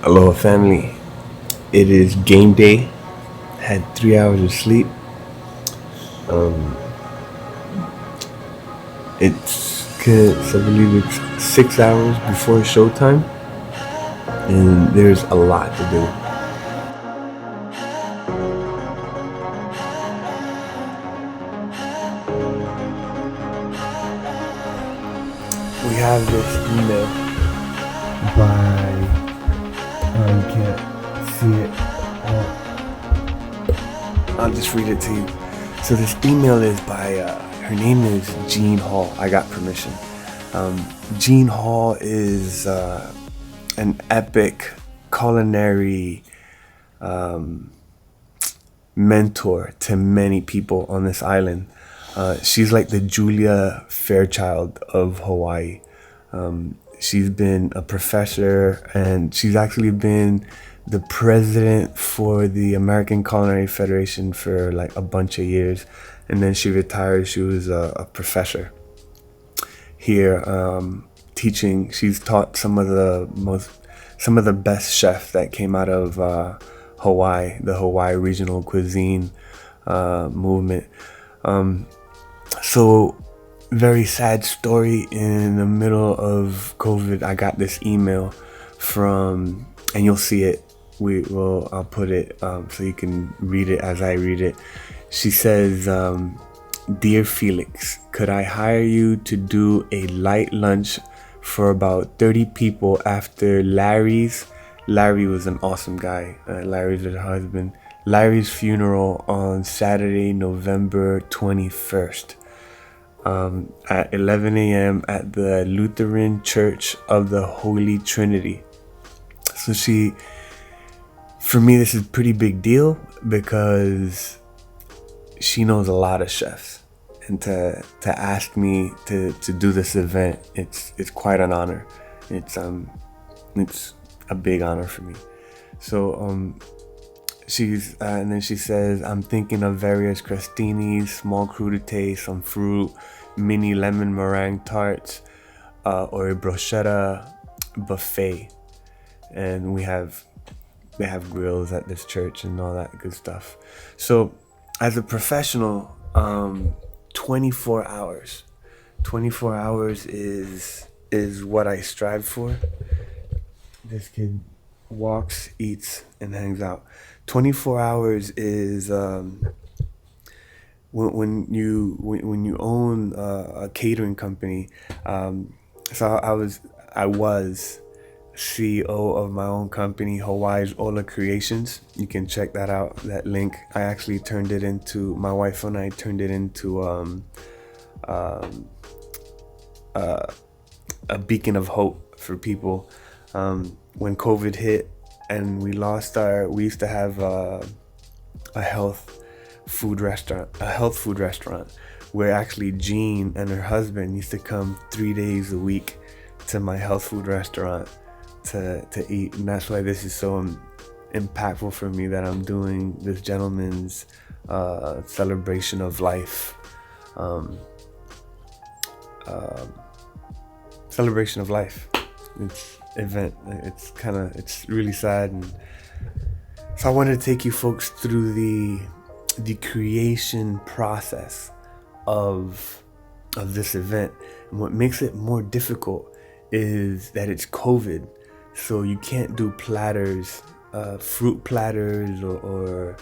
Aloha Family. It is game day. Had 3 hours of sleep. I believe it's 6 hours before showtime, and there's a lot to do. We have this email by, you can't see it. I'll just read it to you. So this email is by, her name is Jean Hall. I got permission. Jean Hall is an epic culinary mentor to many people on this island. She's like the Julia Fairchild of Hawaii. She's been a professor, and she's actually been the president for the American Culinary Federation for like a bunch of years. And then she retired. She was a professor here, teaching. She's taught some of the best chefs that came out of Hawaii, the Hawaii regional cuisine movement. So very sad story. In the middle of COVID, I got this email from, and you'll see it. I'll put it so you can read it as I read it. She says, "Dear Felix, could I hire you to do a light lunch for about 30 people after Larry's?" Larry was an awesome guy. Larry's her husband. Larry's funeral on Saturday, November 21st. At 11 a.m. at the Lutheran Church of the Holy Trinity. So for me, this is a pretty big deal because she knows a lot of chefs, and to ask me to do this event, it's quite an honor. It's a big honor for me. So and then she says, "I'm thinking of various crostinis, small crudités, some fruit, mini lemon meringue tarts, or a bruschetta buffet." And they have grills at this church and all that good stuff. So as a professional, 24 hours. 24 hours is what I strive for. This kid walks, eats, and hangs out. 24 hours is when you own a catering company. So I was CEO of my own company, Hawaii's Ola Creations. You can check that out. That link, I actually turned it into, my wife and I turned it into a beacon of hope for people. When COVID hit and we used to have a health food restaurant where actually Jean and her husband used to come 3 days a week to my health food restaurant to eat. And that's why this is so impactful for me, that I'm doing this gentleman's celebration of life. Celebration of life. It's event. It's really sad, and so I wanted to take you folks through the creation process of this event. And what makes it more difficult is that it's COVID, so you can't do platters, fruit platters, or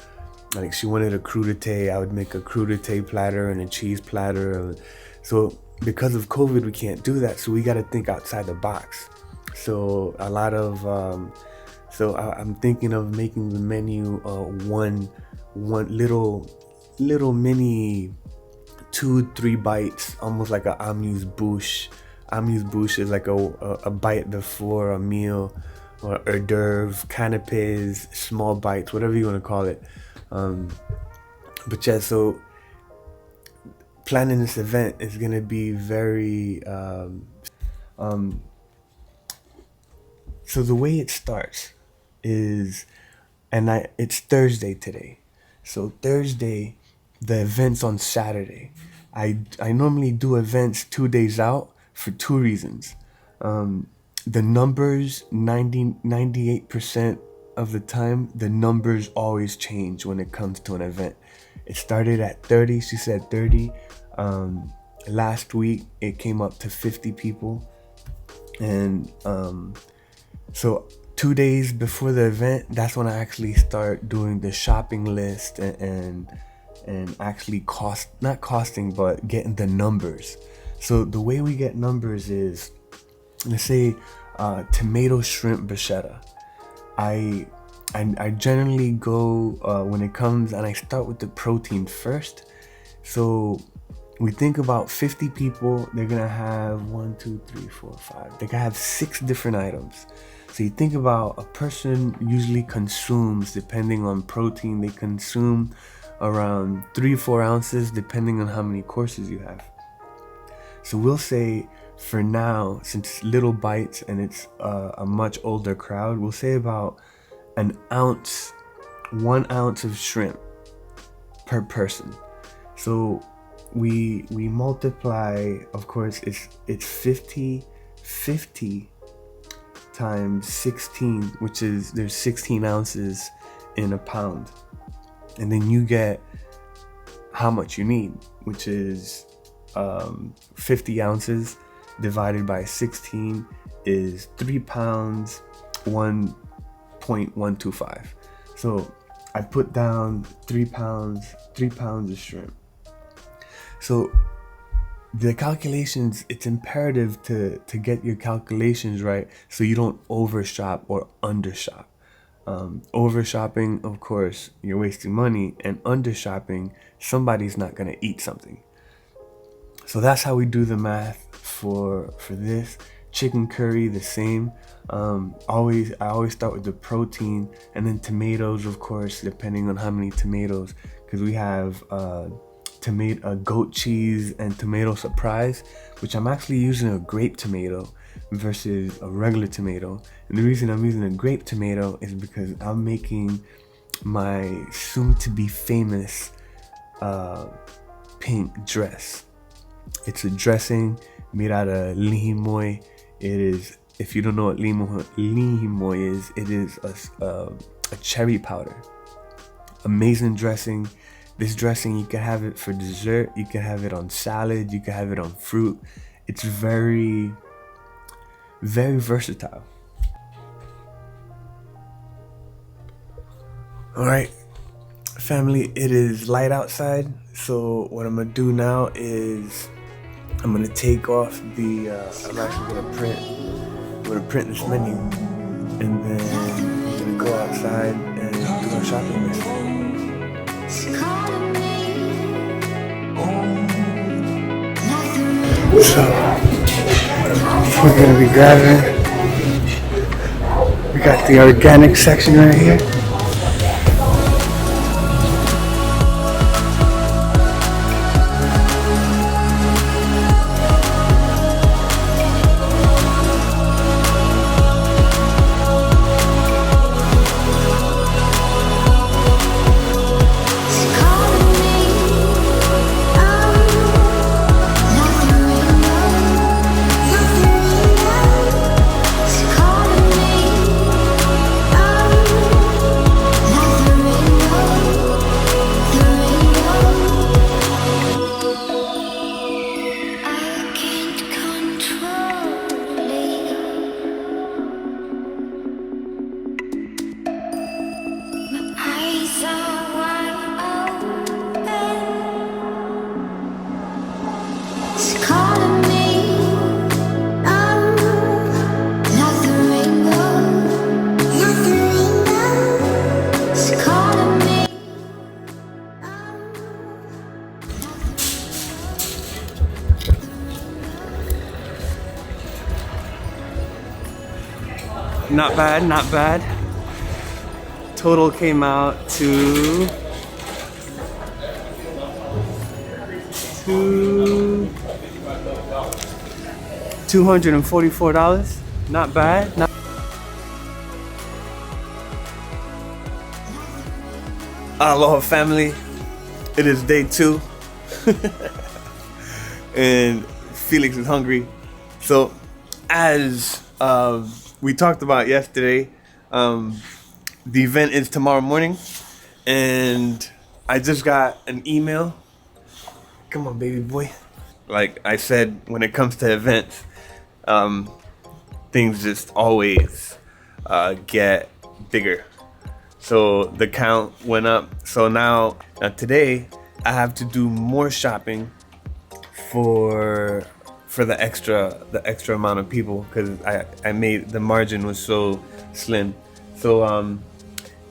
like she wanted a crudité. I would make a crudité platter and a cheese platter. So because of COVID, we can't do that. So we got to think outside the box. So a lot of I'm thinking of making the menu one little mini 2-3 bites, almost like a amuse-bouche. Amuse-bouche is like a bite before a meal, or hors d'oeuvre, canapes, small bites, whatever you want to call it. But yeah, so planning this event is gonna be very so the way it starts is, it's Thursday today. So Thursday, the event's on Saturday. I normally do events 2 days out for two reasons. the numbers, 98% of the time, the numbers always change when it comes to an event. It started at 30, she said 30. Last week, it came up to 50 people. And so 2 days before the event, that's when I actually start doing the shopping list and actually not costing, but getting the numbers. So the way we get numbers is, let's say tomato shrimp bruschetta. I generally go when it comes, and I start with the protein first. So we think about 50 people, they're gonna have 1, 2, 3, 4, 5. They can have 6 different items. So you think about a person usually consumes, depending on protein, they consume around 3-4 ounces depending on how many courses you have. So we'll say for now, since it's little bites and it's a much older crowd, we'll say about 1 ounce of shrimp per person. So we multiply, of course, it's 50 times 16, which is, there's 16 ounces in a pound. And then you get how much you need, which is 50 ounces divided by 16 is 3 pounds, 1.125. So I put down 3 pounds of shrimp. So the calculations, it's imperative to get your calculations right so you don't overshop or undershop. Overshopping, of course, you're wasting money, and undershopping, somebody's not gonna eat something. So that's how we do the math for this. Chicken curry, the same. I always start with the protein, and then tomatoes, of course, depending on how many tomatoes, because we have goat cheese and tomato surprise, which I'm actually using a grape tomato versus a regular tomato. And the reason I'm using a grape tomato is because I'm making my soon to be famous pink dress. It's a dressing made out of lihimoy. It is, if you don't know what lihimoy is, it is a cherry powder. Amazing dressing. This dressing, you can have it for dessert, you can have it on salad, you can have it on fruit. It's very, very versatile. All right, family, it is light outside. So what I'm gonna do now is I'm gonna take off the, I'm actually gonna print this menu, and then I'm gonna go outside and do our shopping list. So we're gonna be grabbing, we got the organic section right here. Not bad, not bad. Total came out to $244. Not bad. Aloha family. It is day 2. And Felix is hungry. So as we talked about yesterday. The event is tomorrow morning, and I just got an email. Come on, baby boy. Like I said, when it comes to events, things just always get bigger. So the count went up. So now today I have to do more shopping for the extra amount of people, because I made the margin was so slim. So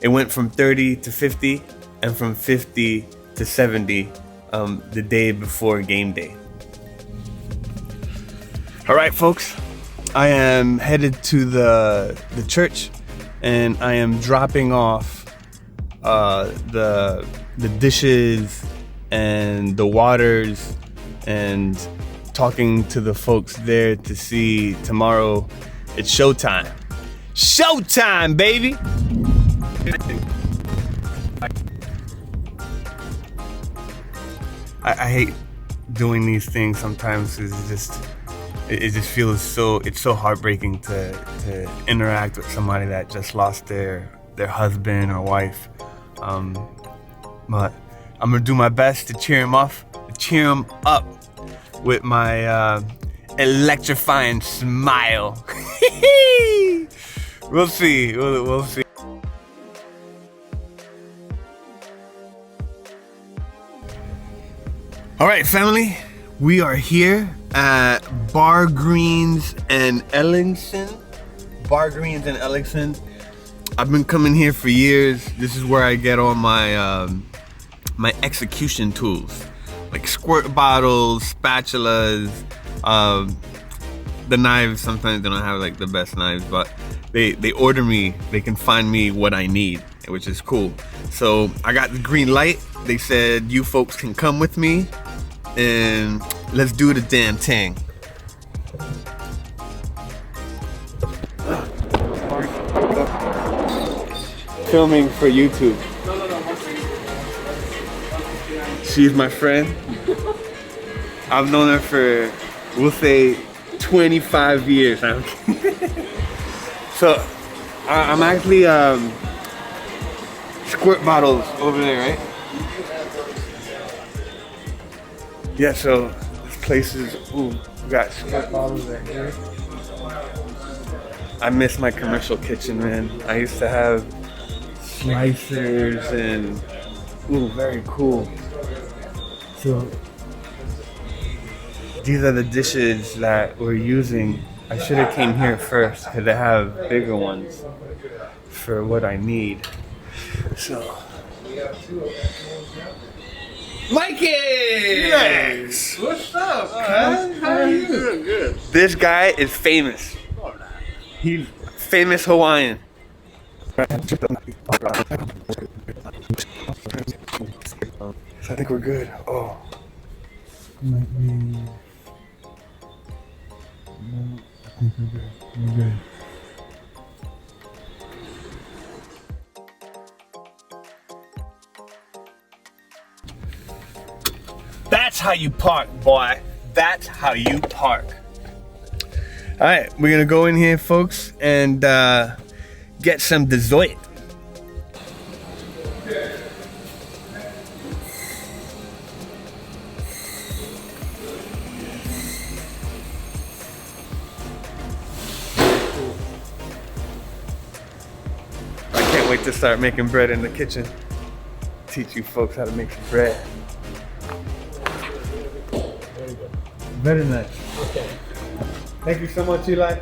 it went from 30 to 50 and from 50 to 70 the day before game day. All right, folks, I am headed to the church, and I am dropping off the dishes and the waters, and talking to the folks there to see tomorrow. It's showtime. Showtime, baby! I hate doing these things sometimes. It just feels so heartbreaking to interact with somebody that just lost their husband or wife. But I'm gonna do my best to cheer him up with my electrifying smile. We'll see. We'll see. All right, family, we are here at Bar Greens and Ellingson. Bar Greens and Ellingson. I've been coming here for years. This is where I get all my my execution tools, like squirt bottles, spatulas. The knives, sometimes they don't have like the best knives, but they order me. They can find me what I need, which is cool. So I got the green light. They said you folks can come with me, and let's do the damn thing. Filming for YouTube. She's my friend. I've known her for, we'll say, 25 years. So I'm actually squirt bottles over there, right? Yeah, so this place is, we got squirt bottles right here. I miss my commercial kitchen, man. I used to have slicers and, very cool. So these are the dishes that we're using. I should have came here first because they have bigger ones for what I need. So, Mikey! Yes! What's up, man? How are you? Doing good. This guy is famous. He's famous Hawaiian. So I think we're good. Oh. Might be. No, I think we're good. We're good. That's how you park, boy. That's how you park. All right, we're gonna go in here, folks, and get some dessert. Wait to start making bread in the kitchen. Teach you folks how to make some bread. There you go. Very nice. Okay. Thank you so much, Eli.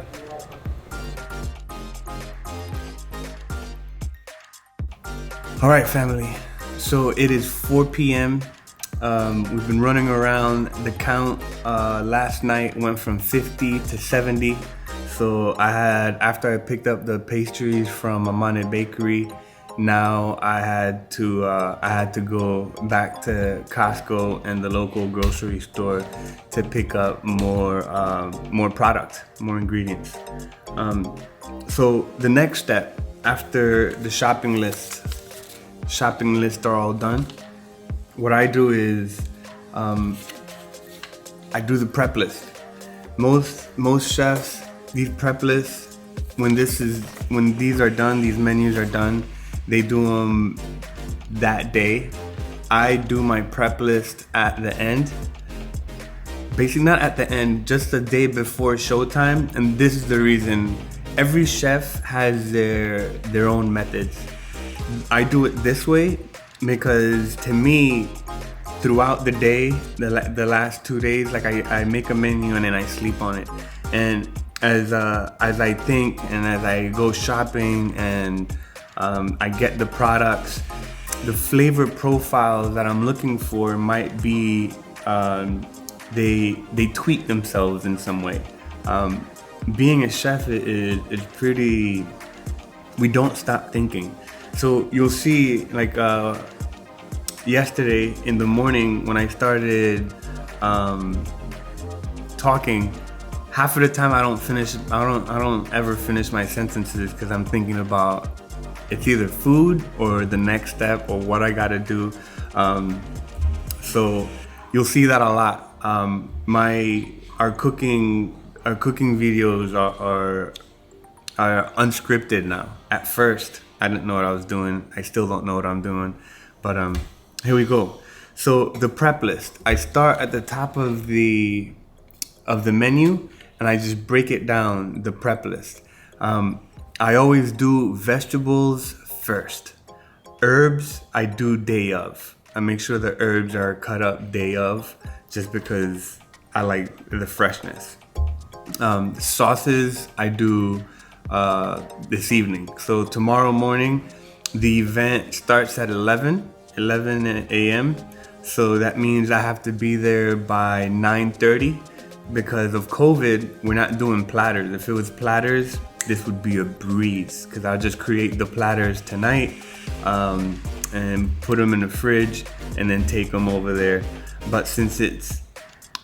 All right, family. So it is 4 p.m. We've been running around. The count last night went from 50 to 70. So after I picked up the pastries from Amane Bakery, now I had to go back to Costco and the local grocery store to pick up more product, more ingredients. So the next step after the shopping lists are all done, what I do is I do the prep list. Most chefs, these prep lists, when these are done, these menus are done, they do them that day. I do my prep list at the end. Basically not at the end, just the day before showtime. And this is the reason. Every chef has their own methods. I do it this way because to me, throughout the day, the last 2 days, like I make a menu and then I sleep on it. And as I think and as I go shopping and I get the products, the flavor profiles that I'm looking for might be they tweak themselves in some way. Being a chef is pretty. We don't stop thinking. So you'll see, like yesterday in the morning when I started talking, half of the time I don't ever finish my sentences because I'm thinking about it's either food or the next step or what I gotta do. So you'll see that a lot. Our cooking videos are unscripted now. At first, I didn't know what I was doing. I still don't know what I'm doing, but here we go. So the prep list. I start at the top of the menu, and I just break it down. The prep list. I always do vegetables first. Herbs I do day of. I make sure the herbs are cut up day of, just because I like the freshness. Sauces I do this evening. So tomorrow morning, the event starts at 11 a.m. So that means I have to be there by 9:30. Because of COVID, we're not doing platters. If it was platters, this would be a breeze because I'll just create the platters tonight and put them in the fridge and then take them over there. But since it's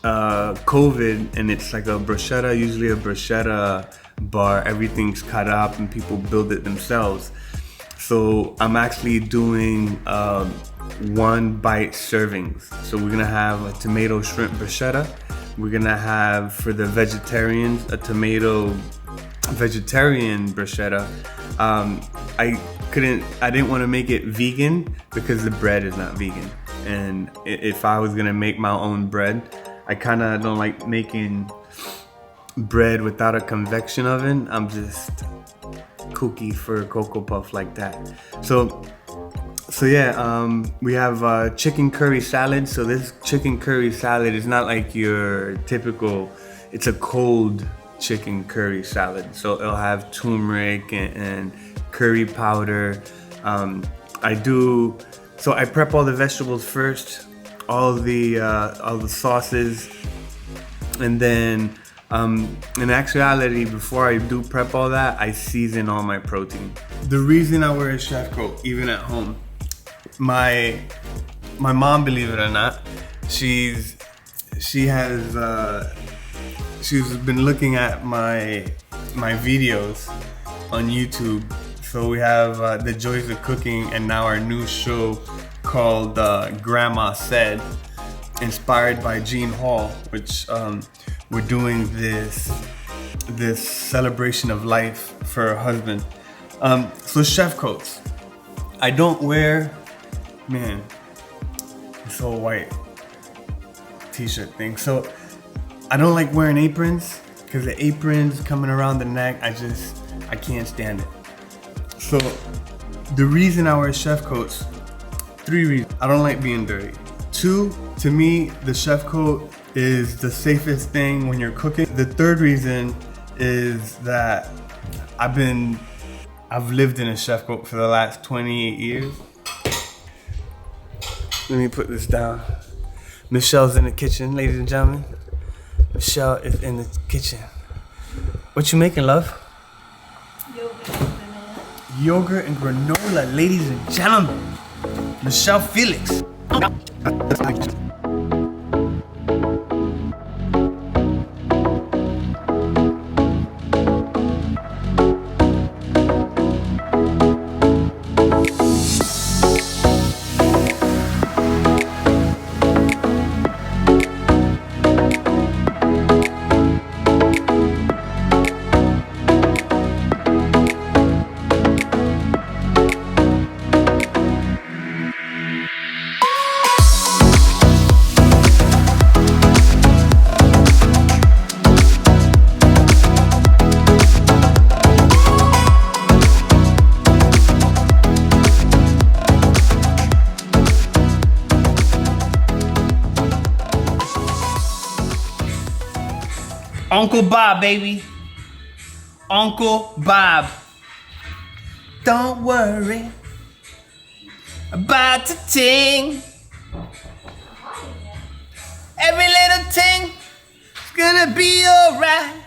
COVID and it's like a bruschetta, usually a bruschetta bar, everything's cut up and people build it themselves. So I'm actually doing one bite servings. So we're gonna have a tomato shrimp bruschetta. We're gonna have, for the vegetarians, a tomato vegetarian bruschetta. I didn't want to make it vegan because the bread is not vegan. And if I was gonna make my own bread, I kinda don't like making bread without a convection oven. I'm just kooky for a Cocoa Puff like that. So yeah, we have chicken curry salad. So this chicken curry salad is not like your typical, it's a cold chicken curry salad. So it'll have turmeric and curry powder. I prep all the vegetables first, all the sauces, and then in actuality, before I do prep all that, I season all my protein. The reason I wear a chef coat, even at home, my mom, believe it or not, she's been looking at my videos on YouTube. So we have The Joys of Cooking, and now our new show called Grandma Said, inspired by Jean Hall, which we're doing this celebration of life for her husband. So chef coats. I don't wear, man, this whole white t-shirt thing. So I don't like wearing aprons because the aprons coming around the neck, I can't stand it. So the reason I wear chef coats, 3 reasons. I don't like being dirty. 2, to me, the chef coat is the safest thing when you're cooking. The 3rd reason is that I've lived in a chef coat for the last 28 years. Let me put this down. Michelle's in the kitchen, ladies and gentlemen. Michelle is in the kitchen. What you making, love? Yogurt and granola, ladies and gentlemen. Michelle Felix. Uncle Bob, baby. Uncle Bob. Don't worry about the ting. Every little ting is gonna be alright.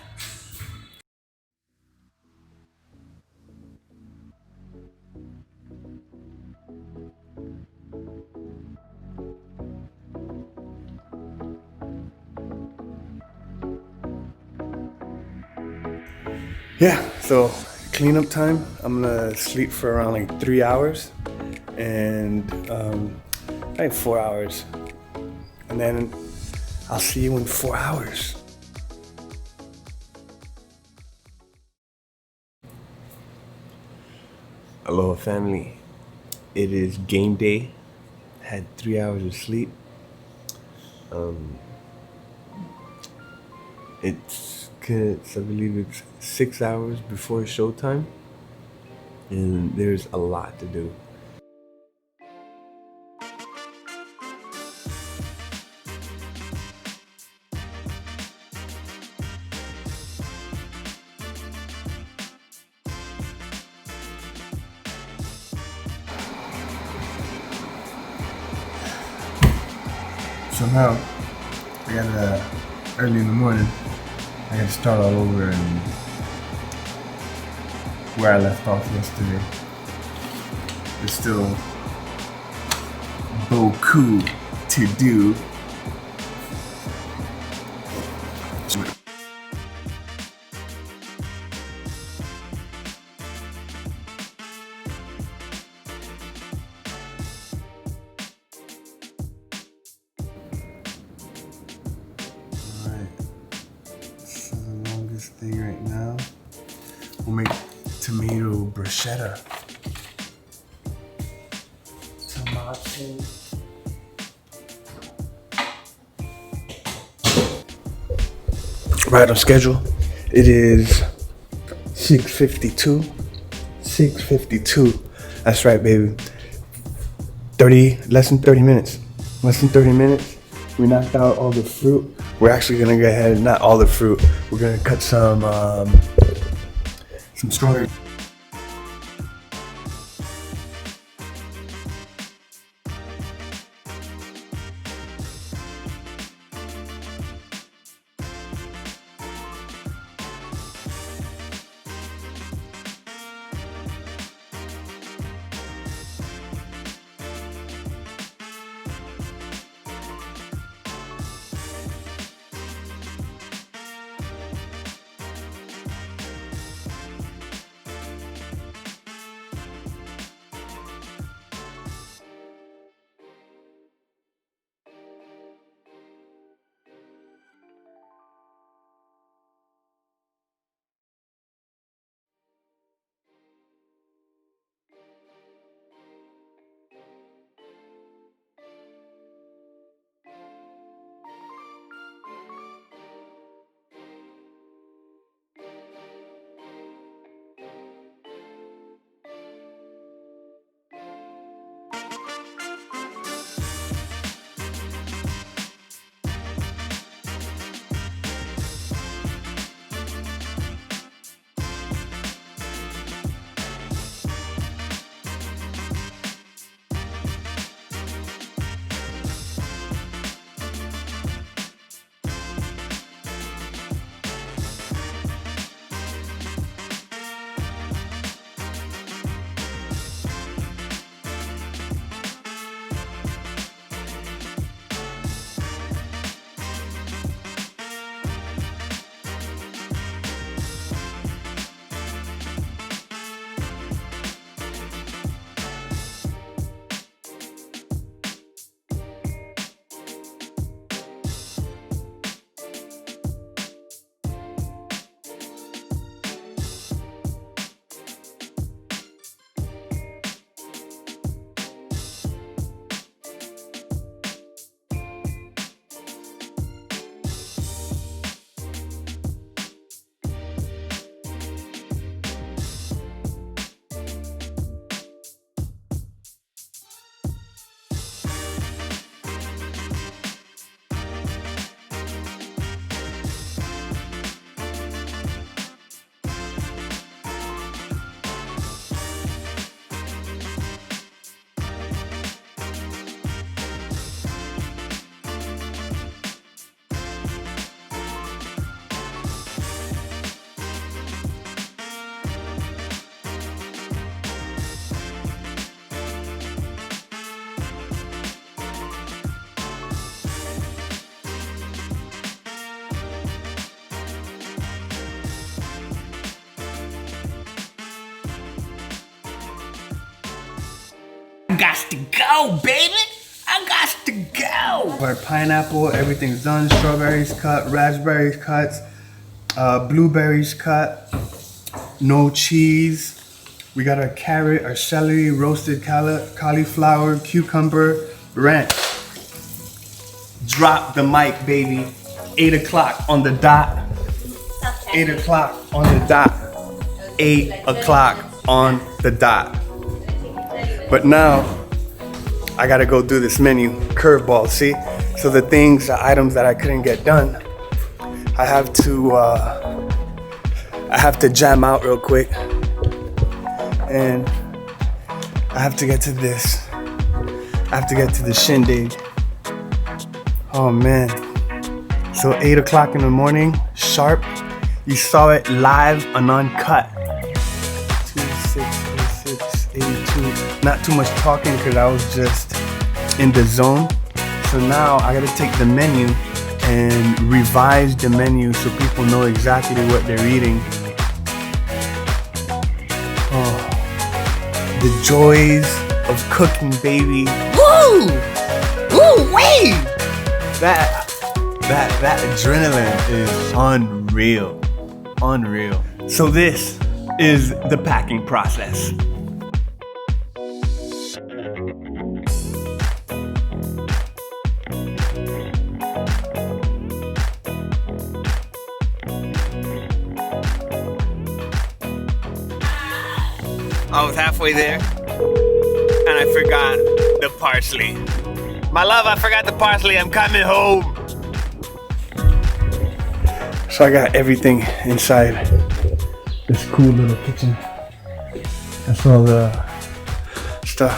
Yeah, so cleanup time. I'm gonna sleep for around like 3 hours and like 4 hours. And then I'll see you in 4 hours. Aloha family. It is game day. Had 3 hours of sleep. I believe it's 6 hours before showtime, and there's a lot to do. Somehow, I got early in the morning. I got to start all over and where I left off yesterday. There's still beaucoup to do. Thing right now. We'll make tomato bruschetta. Tomato. Right on schedule. It is 6:52. 6:52. That's right, baby. Less than 30 minutes. Less than 30 minutes. We knocked out all the fruit. We're actually gonna go ahead, not all the fruit. We're gonna cut some strawberries. got to go, baby. I got to go. Our pineapple, everything's done. Strawberries cut, raspberries cut, blueberries cut. No cheese. We got our carrot, our celery, roasted cauliflower, cucumber, ranch. Drop the mic, baby. 8 o'clock on the dot. 8 o'clock on the dot. 8 o'clock on the dot. But now, I gotta go do this menu. Curveball, see? So the items that I couldn't get done, I have to jam out real quick. And I have to get to this. I have to get to the shindig. Oh man. So 8 o'clock in the morning, sharp. You saw it live and uncut. 268682. Not too much talking because I was just in the zone. So now I gotta take the menu and revise the menu so people know exactly what they're eating. Oh, the joys of cooking, baby. Woo! Woo wee! That adrenaline is unreal. Unreal. So this is the packing process. I was halfway there, and I forgot the parsley. My love, I forgot the parsley. I'm coming home. So I got everything inside this cool little kitchen. That's all the stuff.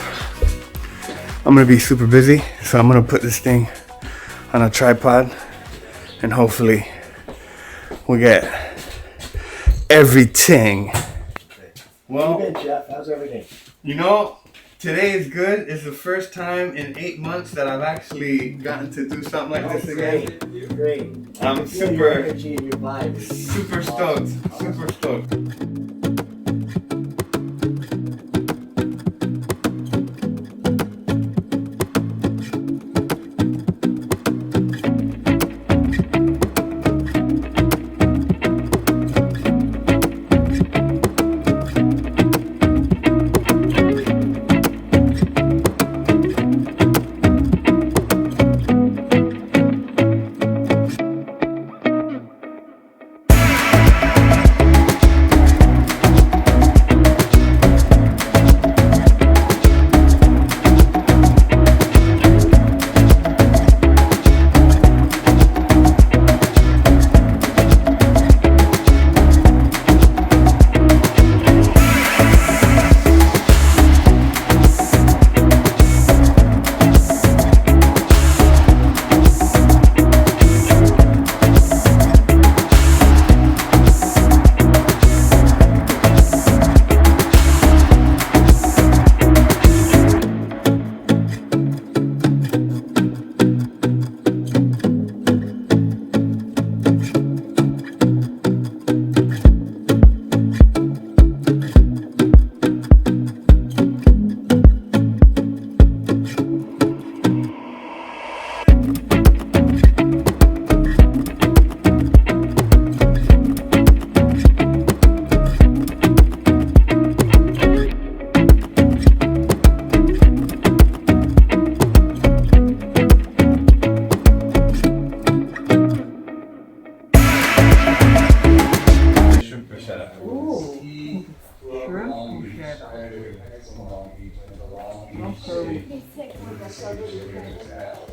I'm gonna be super busy, so I'm gonna put this thing on a tripod, and hopefully we'll get everything. Well, Good, Jeff. How's everything? you know, today is good. It's the first time in 8 months that I've actually gotten to do something like this again. Great. I'm Your super energy and your vibe. stoked. Super stoked.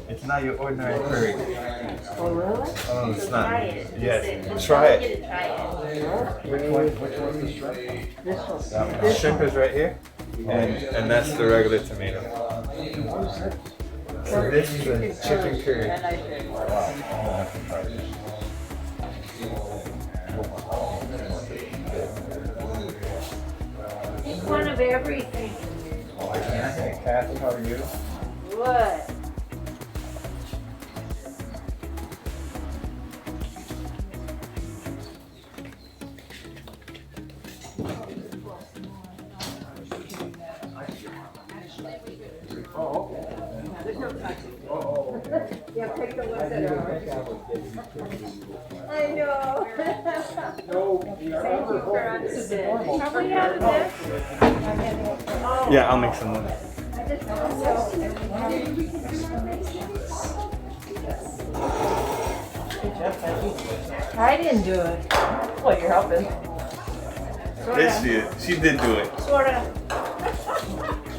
It's not your ordinary curry. Oh, really? Oh, it's not. Try it. Yes, try it. Get to try it. Which one's the shrimp? This one. The shrimp is right here, and that's the regular tomato. So this is the chicken curry. Each one of everything. Hey, Kathy, how are you? What? Yeah, pick the ones that are ours. I know. Thank you for understanding. Are we out of this? Yeah, I'll make some more. I didn't do it. Well, you're helping. She did do it. Sort of.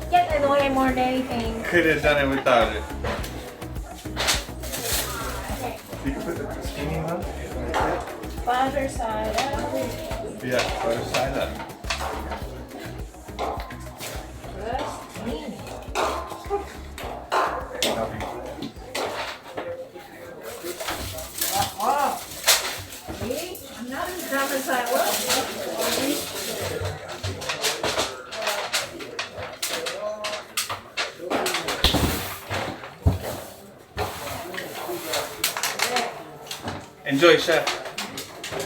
Getting in the way more than anything. Could have done it without it. You can put the skinny one? Father side up. Yeah, put it side up. See? I'm not as dumb as I was. Enjoy, chef.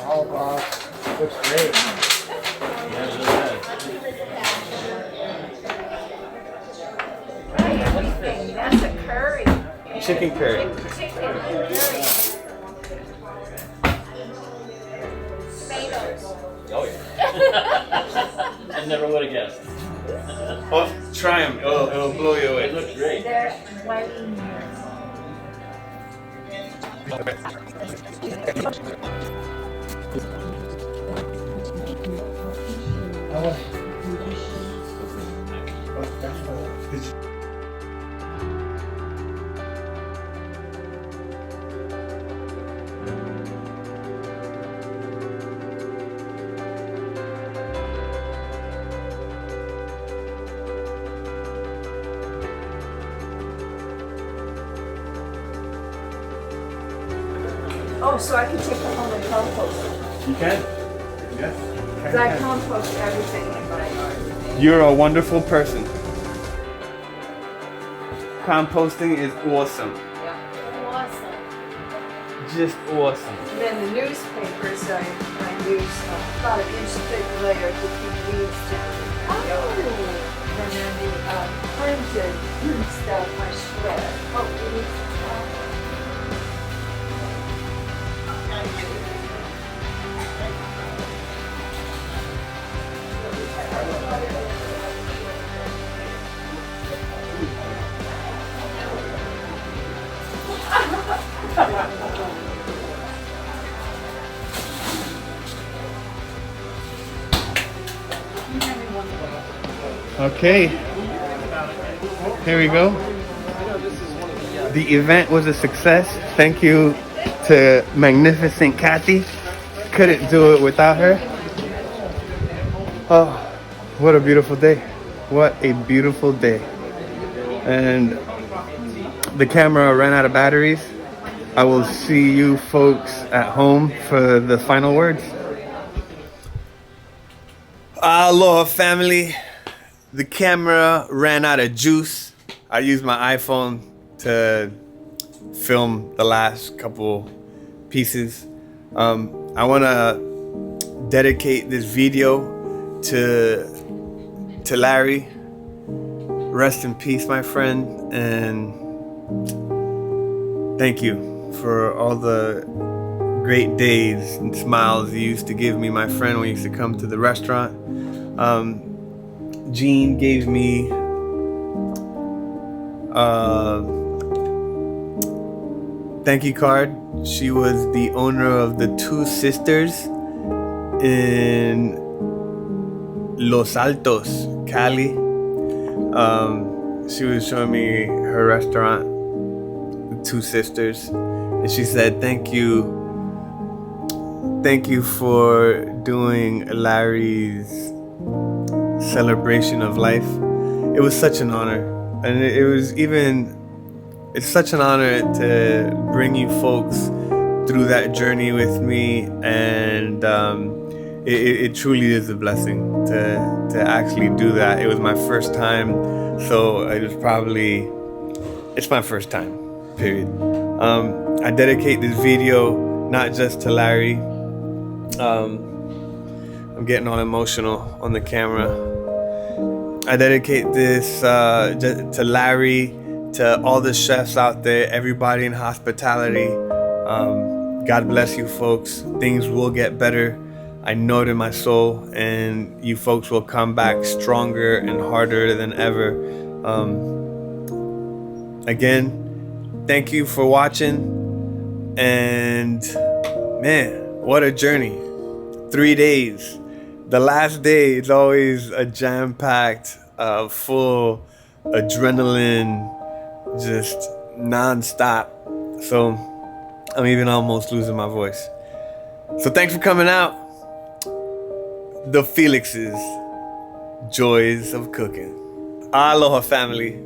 All boss. Looks great. Everything. That's a curry. Chicken curry. Chicken curry. Tomatoes. Oh yeah. I never would have guessed. Oh, try them. It'll blow you It away. looks great. They're whiting here. Oh, so I can take it home and compost it. You can? Yes. Because I compost everything in my yard. You're a wonderful person. Composting is awesome. Yeah. Awesome. Just awesome. And then the newspapers, I use about an inch thick layer to keep weeds down in my yard. And then the printed stuff I shred. Oh, it needs to stop. Okay. Here we go. The event was a success. Thank you to magnificent Kathy. Couldn't do it without her. Oh, what a beautiful day. What a beautiful day. And the camera ran out of batteries. I will see you folks at home for the final words. Aloha family. The camera ran out of juice. I used my iPhone to film the last couple pieces. I want to dedicate this video to Larry. Rest in peace, my friend, and thank you for all the great days and smiles you used to give me, my friend, when you used to come to the restaurant. Jean gave me a thank you card. She was the owner of the Two Sisters in Los Altos, Cali. She was showing me her restaurant, the Two Sisters, and she said, thank you for doing Larry's celebration of life. It was such an honor, and it's such an honor to bring you folks through that journey with me, and it truly is a blessing to actually do that. It was my first time, so it's my first time, period. I dedicate this video not just to Larry. I'm getting all emotional on the camera. I I dedicate this to Larry, to all the chefs out there, everybody in hospitality. God bless you folks. Things will get better. I know it in my soul, and you folks will come back stronger and harder than ever. Again, thank you for watching, and man, what a journey. 3 days. The last day is always a jam-packed, full adrenaline, just non-stop. So I'm even almost losing my voice. So thanks for coming out. The Felix's Joys of Cooking. Aloha family.